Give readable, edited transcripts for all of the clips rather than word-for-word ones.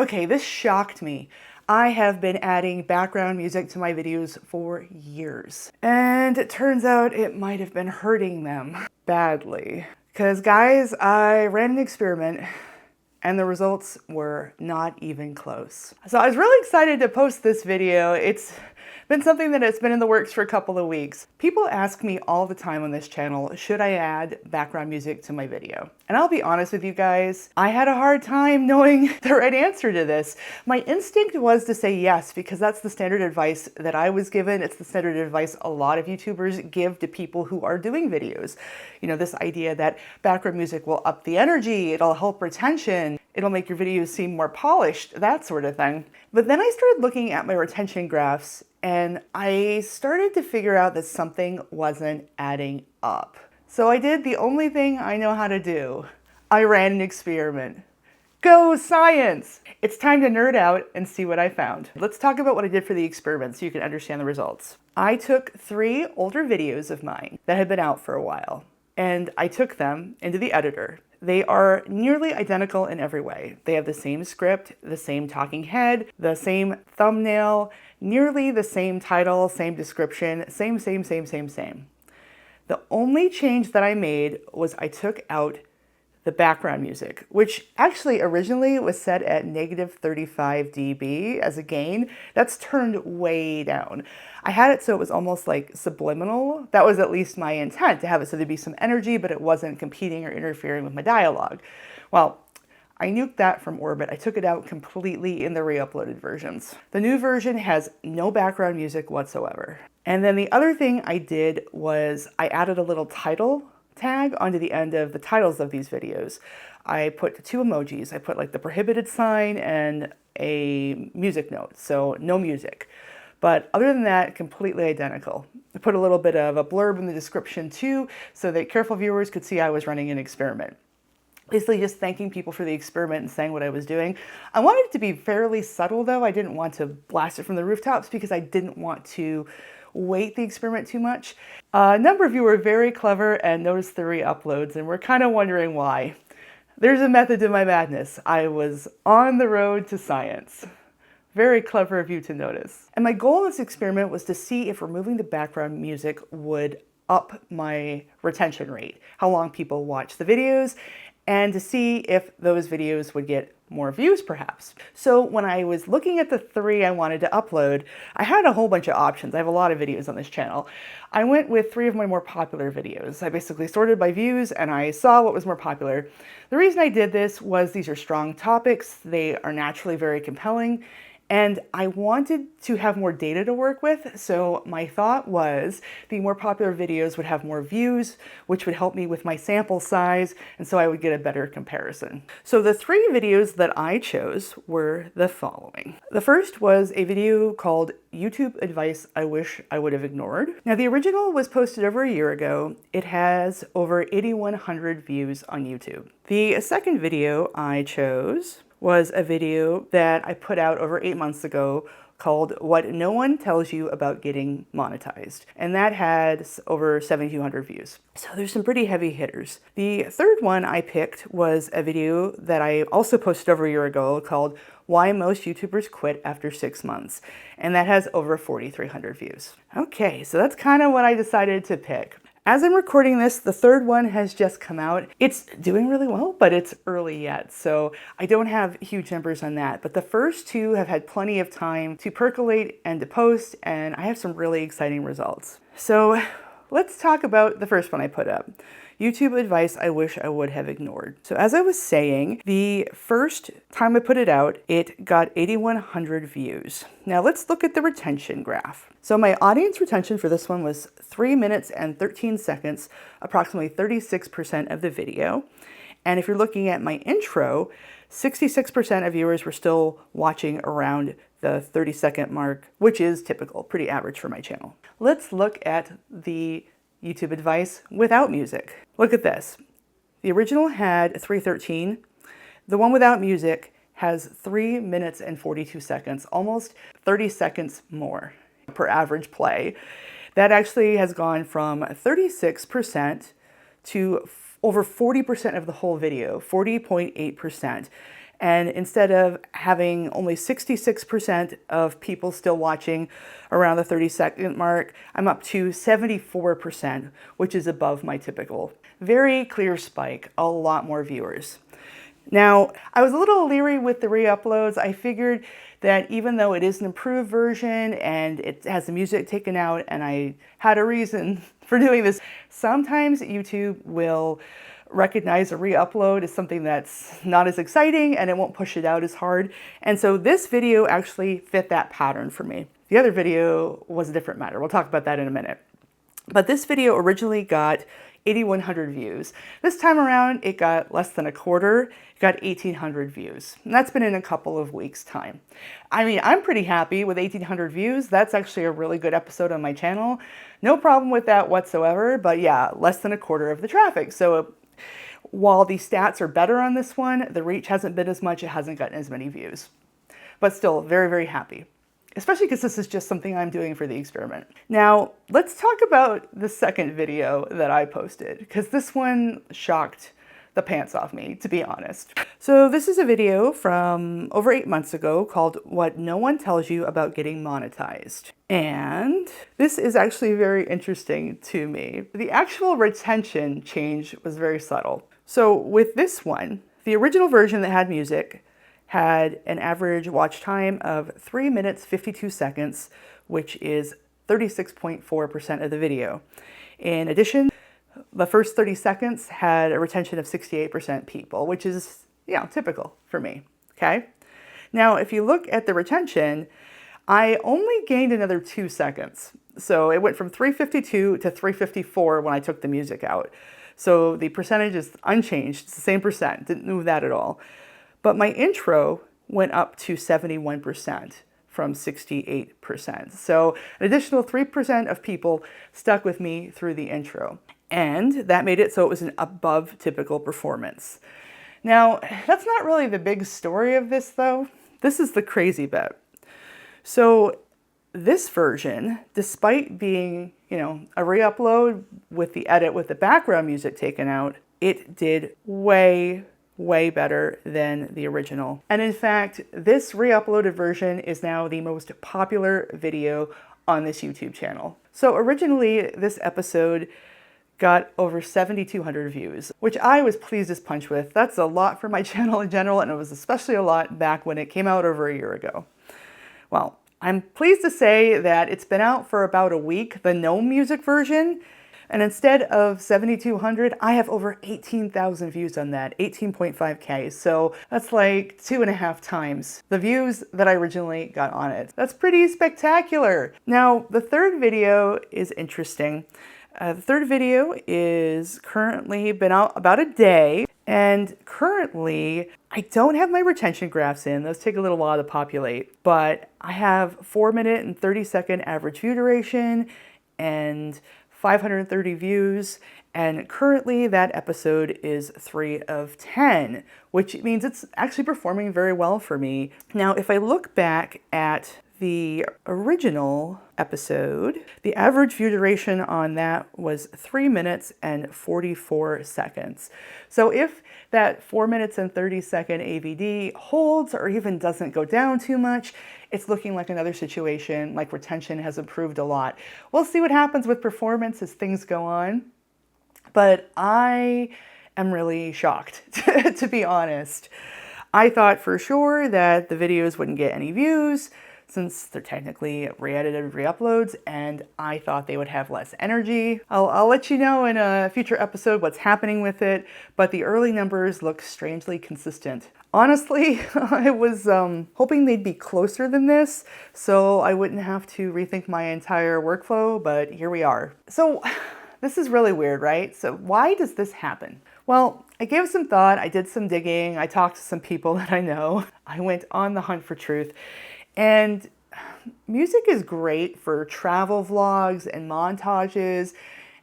Okay, this shocked me. I have been adding background music to my videos for years. And it turns out it might have been hurting them badly. Because guys, I ran an experiment and the results were not even close. So I was really excited to post this video. It's been something that has been in the works for a couple of weeks. People ask me all the time on this channel, should I add background music to my video? And I'll be honest with you guys, I had a hard time knowing the right answer to this. My instinct was to say yes, because that's the standard advice that I was given. It's the standard advice a lot of YouTubers give to people who are doing videos. You know, this idea that background music will up the energy, it'll help retention, it'll make your videos seem more polished, that sort of thing. But then I started looking at my retention graphs and I started to figure out that something wasn't adding up. So I did the only thing I know how to do. I ran an experiment. Go science! It's time to nerd out and see what I found. Let's talk about what I did for the experiment so you can understand the results. I took 3 older videos of mine that had been out for a while, and I took them into the editor. They are nearly identical in every way. They have the same script, the same talking head, the same thumbnail, nearly the same title, same description, same. The only change that I made was I took out the background music, which actually originally was set at -35 dB as a gain. That's turned way down. I had it so it was almost like subliminal. That was at least my intent, to have it so there'd be some energy, but it wasn't competing or interfering with my dialogue. Well, I nuked that from orbit. I took it out completely in the re-uploaded versions. The new version has no background music whatsoever. And then the other thing I did was I added a little title tag onto the end of the titles of these videos. I put 2 emojis. I put like the prohibited sign and a music note, so no music. But other than that, completely identical. I put a little bit of a blurb in the description too, so that careful viewers could see I was running an experiment. Basically just thanking people for the experiment and saying what I was doing. I wanted it to be fairly subtle though. I didn't want to blast it from the rooftops because I didn't want to weight the experiment too much. A number of you were very clever and noticed the re-uploads and were kind of wondering why. There's a method to my madness. I was on the road to science. Very clever of you to notice. And my goal of this experiment was to see if removing the background music would up my retention rate, how long people watch the videos, and to see if those videos would get more views perhaps. So when I was looking at the 3 I wanted to upload, I had a whole bunch of options. I have a lot of videos on this channel. I went with 3 of my more popular videos. I basically sorted by views and I saw what was more popular. The reason I did this was these are strong topics. They are naturally very compelling. And I wanted to have more data to work with, so my thought was the more popular videos would have more views, which would help me with my sample size, and so I would get a better comparison. So the 3 videos that I chose were the following. The first was a video called YouTube Advice I Wish I Would Have Ignored. Now the original was posted over a year ago. It has over 8,100 views on YouTube. The second video I chose was a video that I put out over 8 months ago called What No One Tells You About Getting Monetized. And that had over 7,200 views. So there's some pretty heavy hitters. The third one I picked was a video that I also posted over a year ago called Why Most YouTubers Quit After 6 Months. And that has over 4,300 views. Okay, so that's kind of what I decided to pick. As I'm recording this, the third one has just come out. It's doing really well, but it's early yet, so I don't have huge numbers on that. But the first 2 have had plenty of time to percolate and to post, and I have some really exciting results. So let's talk about the first one I put up. YouTube Advice I Wish I Would Have Ignored. So as I was saying, the first time I put it out, it got 8,100 views. Now let's look at the retention graph. So my audience retention for this one was 3 minutes and 13 seconds, approximately 36% of the video. And if you're looking at my intro, 66% of viewers were still watching around the 30-second mark, which is typical, pretty average for my channel. Let's look at the YouTube Advice without music. Look at this. The original had 313. The one without music has 3 minutes and 42 seconds, almost 30 seconds more per average play. That actually has gone from 36% to over 40% of the whole video, 40.8%. And instead of having only 66% of people still watching around the 30-second mark, I'm up to 74%, which is above my typical. Very clear spike, a lot more viewers. Now, I was a little leery with the re-uploads. I figured that even though it is an improved version and it has the music taken out, and I had a reason for doing this, sometimes YouTube will recognize a re-upload as something that's not as exciting and it won't push it out as hard. And so this video actually fit that pattern for me. The other video was a different matter. We'll talk about that in a minute. But this video originally got 8,100 views. This time around, it got less than a quarter. It got 1,800 views. And that's been in a couple of weeks' time. I mean, I'm pretty happy with 1,800 views. That's actually a really good episode on my channel. No problem with that whatsoever, but yeah, less than a quarter of the traffic. So while the stats are better on this one, the reach hasn't been as much. It hasn't gotten as many views. But still, very, very happy. Especially because this is just something I'm doing for the experiment. Now, let's talk about the second video that I posted, because this one shocked the pants off me, to be honest. So this is a video from over 8 months ago called What No One Tells You About Getting Monetized. And this is actually very interesting to me. The actual retention change was very subtle. So with this one, the original version that had music had an average watch time of 3 minutes 52 seconds, which is 36.4% of the video. In addition, the first 30 seconds had a retention of 68% people, which is, typical for me, okay? Now, if you look at the retention, I only gained another 2 seconds. So it went from 352 to 354 when I took the music out. So the percentage is unchanged, it's the same percent, didn't move that at all. But my intro went up to 71% from 68%. So an additional 3% of people stuck with me through the intro. And that made it so it was an above typical performance. Now, that's not really the big story of this though. This is the crazy bit. So this version, despite being, a re-upload with the edit with the background music taken out, it did way better than the original. And in fact, this re-uploaded version is now the most popular video on this YouTube channel. So originally, this episode got over 7,200 views, which I was pleased as punch with. That's a lot for my channel in general, and it was especially a lot back when it came out over a year ago. Well, I'm pleased to say that it's been out for about a week, the no music version, and instead of 7,200, I have over 18,000 views on that, 18.5K. So that's like 2.5 times the views that I originally got on it. That's pretty spectacular. Now, the third video is interesting. The third video is currently been out about a day, and currently I don't have my retention graphs in. Those take a little while to populate, but I have 4 minute and 30-second average view duration and 530 views, and currently that episode is 3 of 10, which means it's actually performing very well for me. Now, if I look back at the original episode, the average view duration on that was 3 minutes and 44 seconds. So if that 4 minutes and 30-second AVD holds or even doesn't go down too much, it's looking like another situation, like retention has improved a lot. We'll see what happens with performance as things go on, but I am really shocked, to be honest. I thought for sure that the videos wouldn't get any views, since they're technically re-edited re-uploads, and I thought they would have less energy. I'll let you know in a future episode what's happening with it, but the early numbers look strangely consistent. Honestly, I was hoping they'd be closer than this, so I wouldn't have to rethink my entire workflow, but here we are. So this is really weird, right? So why does this happen? Well, I gave some thought, I did some digging, I talked to some people that I know, I went on the hunt for truth. And music is great for travel vlogs and montages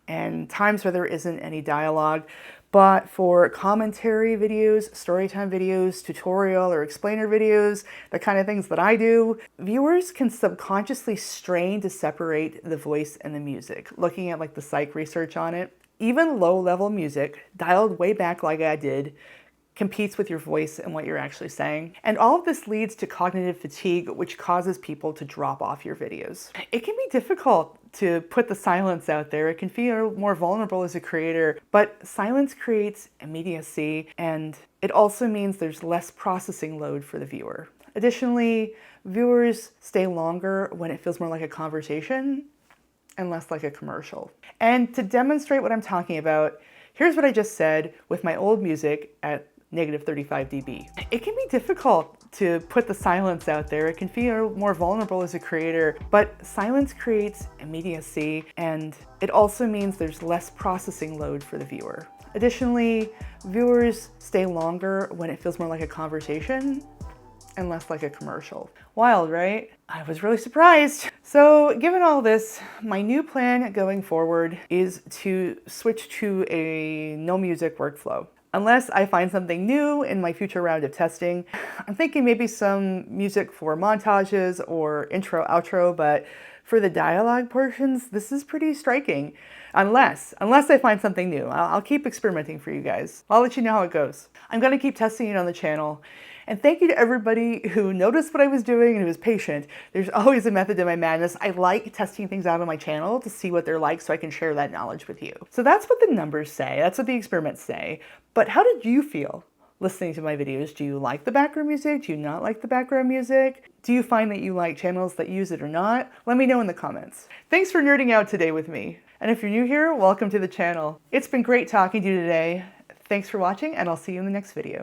and times where there isn't any dialogue. But for commentary videos, storytime videos, tutorial or explainer videos, the kind of things that I do, viewers can subconsciously strain to separate the voice and the music, looking at like the psych research on it. Even low-level music, dialed way back like I did, competes with your voice and what you're actually saying. And all of this leads to cognitive fatigue, which causes people to drop off your videos. It can be difficult to put the silence out there. It can feel more vulnerable as a creator, but silence creates immediacy, and it also means there's less processing load for the viewer. Additionally, viewers stay longer when it feels more like a conversation and less like a commercial. And to demonstrate what I'm talking about, here's what I just said with my old music at -35 dB. It can be difficult to put the silence out there. It can feel more vulnerable as a creator, but silence creates immediacy, and it also means there's less processing load for the viewer. Additionally, viewers stay longer when it feels more like a conversation and less like a commercial. Wild, right? I was really surprised. So given all this, my new plan going forward is to switch to a no music workflow. Unless I find something new in my future round of testing. I'm thinking maybe some music for montages or intro, outro, but for the dialogue portions, this is pretty striking. Unless I find something new. I'll keep experimenting for you guys. I'll let you know how it goes. I'm gonna keep testing it on the channel. And thank you to everybody who noticed what I was doing and who was patient. There's always a method to my madness. I like testing things out on my channel to see what they're like so I can share that knowledge with you. So that's what the numbers say. That's what the experiments say. But how did you feel listening to my videos? Do you like the background music? Do you not like the background music? Do you find that you like channels that use it or not? Let me know in the comments. Thanks for nerding out today with me. And if you're new here, welcome to the channel. It's been great talking to you today. Thanks for watching, and I'll see you in the next video.